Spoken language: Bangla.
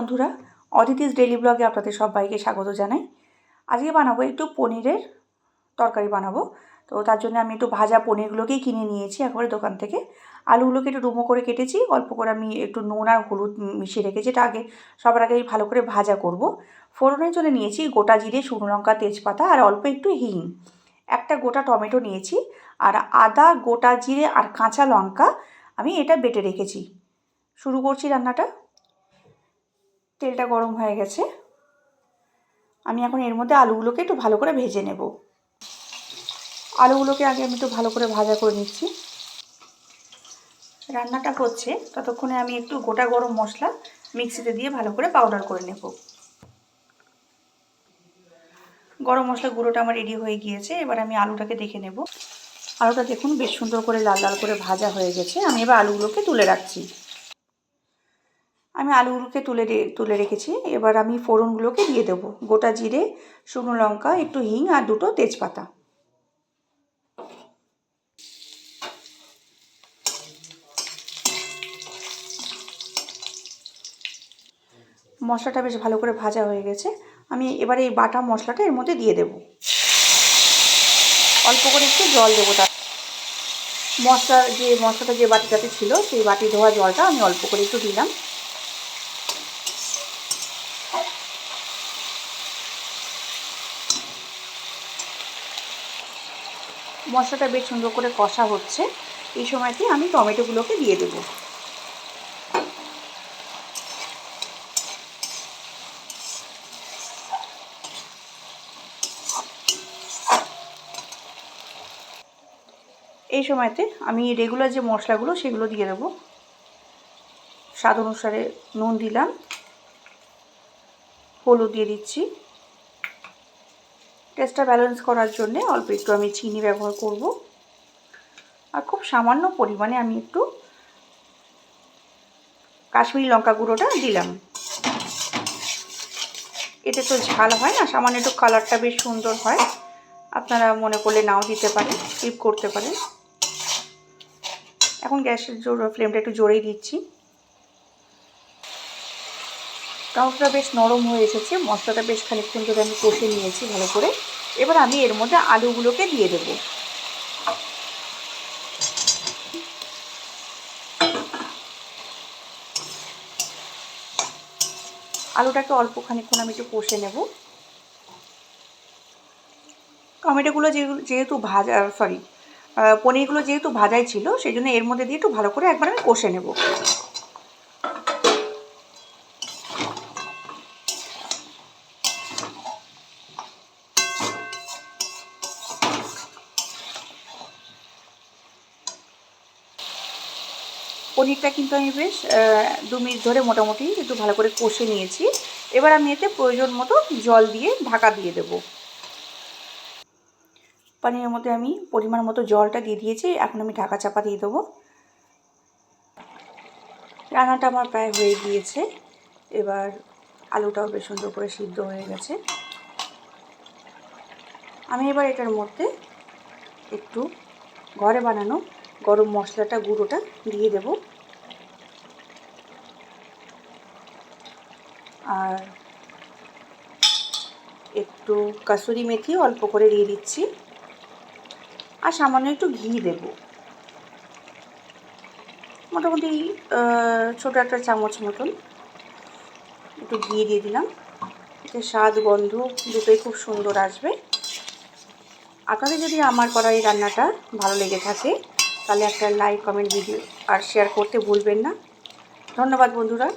বন্ধুরা, অদিতিস ডেইলি ব্লগে আপনাদের সবাইকে স্বাগত জানাই। আজকে বানাবো একটু পনিরের তরকারি বানাবো। তো তার জন্য আমি একটু ভাজা পনিরগুলোকেই কিনে নিয়েছি একেবারে দোকান থেকে। আলুগুলোকে একটু ডুমো করে কেটেছি, অল্প করে আমি একটু নুন আর হলুদ মিশিয়ে রেখেছি। এটা সবার আগে ভালো করে ভাজা করব। ফোড়নের জন্য নিয়েছি গোটা জিরে, শুকনো লঙ্কা, তেজপাতা আর অল্প একটু হিং। একটা গোটা টমেটো নিয়েছি আর আদা, গোটা জিরে আর কাঁচা লঙ্কা আমি এটা বেটে রেখেছি। শুরু করছি রান্নাটা। তেলটা গরম হয়ে গেছে, আমি এখন এর মধ্যে আলুগুলোকে একটু ভালো করে ভেজে নেব। আলুগুলোকে আগে আমি একটু ভালো করে ভাজা করে নিচ্ছি। রান্নাটা হচ্ছে ততক্ষণে আমি একটু গোটা গরম মশলা মিক্সিতে দিয়ে ভালো করে পাউডার করে নেব। গরম মশলা গুঁড়োটা আমার রেডি হয়ে গিয়েছে। এবার আমি আলুটাকে দেখে নেব। আলুটা দেখুন বেশ সুন্দর করে লাল লাল করে ভাজা হয়ে গেছে। আমি এবার আলুগুলোকে তুলে রাখছি। আমি আলুগুলোকে তুলে রেখেছি। এবার আমি ফোড়নগুলোকে দিয়ে দেবো। গোটা জিরে, শুকনো লঙ্কা, একটু হিং আর দুটো তেজপাতা। মশলাটা বেশ ভালো করে ভাজা হয়ে গেছে। আমি এবার এই বাটা মশলাটা এর মধ্যে দিয়ে দেব। অল্প করে একটু জল দেবো। তার মশলাটা যে বাটিটাতে ছিল সেই বাটি ধোয়া জলটা আমি অল্প করে একটু দিলাম। মশলাটা বেশ সুন্দর করে কষা হচ্ছে। এই সময়তে আমি টমেটোগুলোকে দিয়ে দেব। এই সময়তে আমি রেগুলার যে মশলাগুলো সেগুলো দিয়ে দেবো। স্বাদ অনুসারে নুন দিলাম, হলুদ দিয়ে দিচ্ছি। টেস্টটা ব্যালেন্স করার জন্য অল্প একটু আমি চিনি ব্যবহার করব। আর খুব সামান্য পরিমাণে আমি একটু কাশ্মীরি লঙ্কা গুঁড়োটা দিলাম। এতে তো ঝাল হয় না, সামান্য একটু কালারটা বেশ সুন্দর হয়। আপনারা মনে করলে নাও দিতে পারেন, স্কিপ করতে পারেন। এখন গ্যাসের ফ্লেমটা একটু জোরেই দিচ্ছি। টমেটোটা বেশ নরম হয়ে এসেছে। মশলাটা বেশ খানিকক্ষণ ধরে আমি কষে নিয়েছি ভালো করে। এবার আমি এর মধ্যে আলুগুলোকে দিয়ে দেব। আলুটাকে অল্প খানিকক্ষণ আমি একটু কষে নেব। টমেটোগুলো যেহেতু পনিরগুলো যেহেতু ভাজাই ছিল সেই জন্য এর মধ্যে দিয়ে একটু ভালো করে একবার আমি কষে নেব। পনিরটা কিন্তু আমি বেশ 2 মিনিট ধরে মোটামুটি একটু ভালো করে কষে নিয়েছি। এবার আমি এতে প্রয়োজন মতো জল দিয়ে ঢাকা দিয়ে দেব। পনিরের মধ্যে আমি পরিমাণ মতো জলটা দিয়ে দিয়েছি। এখন আমি ঢাকা চাপা দিয়ে দেবো। রান্নাটা আমার প্রায় হয়ে গিয়েছে। এবার আলুটাও বেশ সুন্দর করে সিদ্ধ হয়ে গেছে। আমি এবার এটার মধ্যে একটু ঘরে বানানো গরম মশলাটা গুঁড়োটা দিয়ে দেব। আর একটু কাসুরি মেথি অল্প করে দিয়ে দিচ্ছি। আর সামান্য একটু ঘি দেব। মোটামুটি ছোটো একটা চামচ মতন একটু ঘি দিয়ে দিলাম। এতে স্বাদ গন্ধ দুটোই খুব সুন্দর আসবে। আপনাদের যদি আমার করা এই রান্নাটা ভালো লেগে থাকে তাহলে একটা লাইক, কমেন্ট, ভিডিও আর শেয়ার করতে ভুলবেন না। ধন্যবাদ বন্ধুরা।